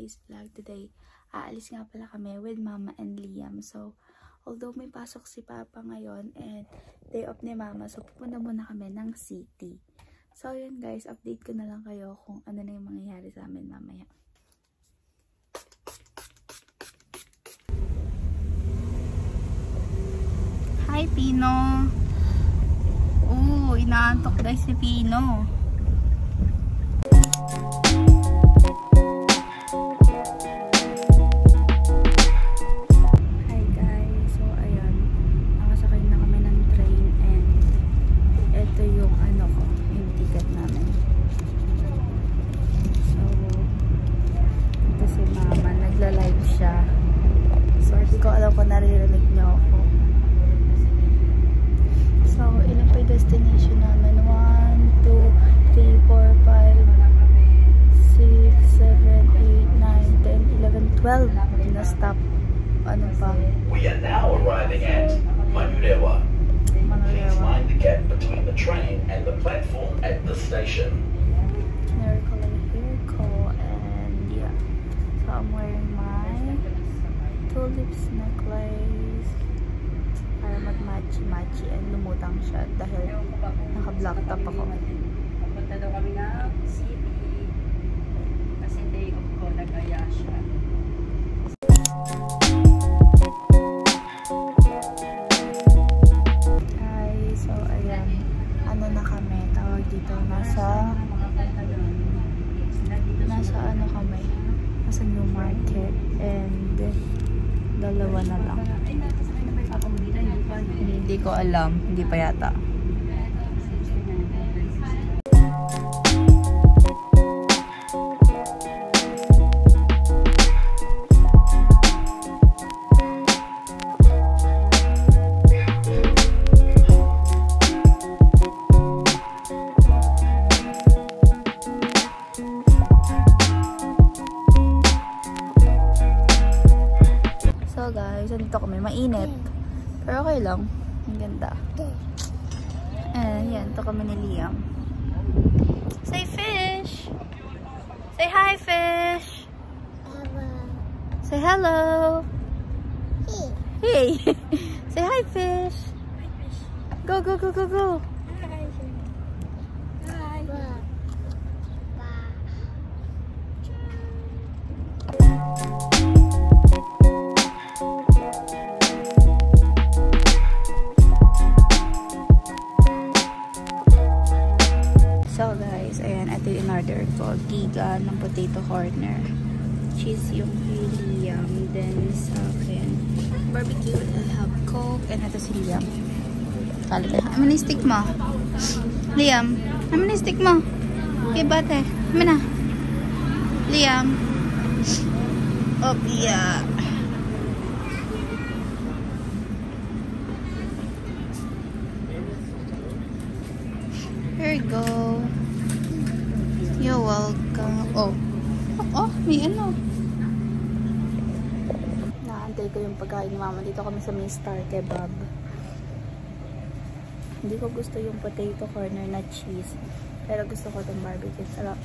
today's vlog. Today, aalis nga pala kami with Mama and Liam. So, although may pasok si Papa ngayon and day off ni Mama, so pupunta muna kami ng city. So, yun guys, update ko na lang kayo kung ano na yung mangyayari sa amin mamaya. Hi, Pino! Oo, inaantok guys si Pino. Destination namin 1, 2, 3, 4, 5, 6, 7, 8, 9, 10, 11, 12 na stop. Ano pa? We are now arriving at Manurewa. Please mind the gap between the train and the platform at the station. Generic color hair ko, and yeah. So I'm wearing my tulips necklace para mag-matchy-matchy, and lumutang siya dahil naka-black top ako. Punta daw kami ng city kasi day off ko, nagaya siya. Hi, so ayan, ano na kami, tawag dito, nasa ano kami, nasa New Market, and dalawa na lang. Hindi ko alam. Hindi pa yata. So guys, nandito kami. Mainit. Pero okay lang. Ang ganda. And yan, ito kami ni Liam. Say fish! Say hi, fish! Hello. Say hello! Hey! Say hi, fish! Go, go, go, go, go! Hi. So guys, ayan, ito yung in-order ko. Giga ng potato corner. Cheese yung kay Liam. Then sa akin, barbecue. I have Coke. And ito si Liam. Kala na. Amin na stick mo. Liam, amin na stick mo. Okay, bate. Amin na. Liam. Oh, yeah. Here you go. You're welcome. Oh. Oh, may ano. Naantay ko yung pagkain ni Mama. Dito kami sa Star Kebab. Hindi ko gusto yung potato corner na cheese. Pero gusto ko itong barbecue. Sarap.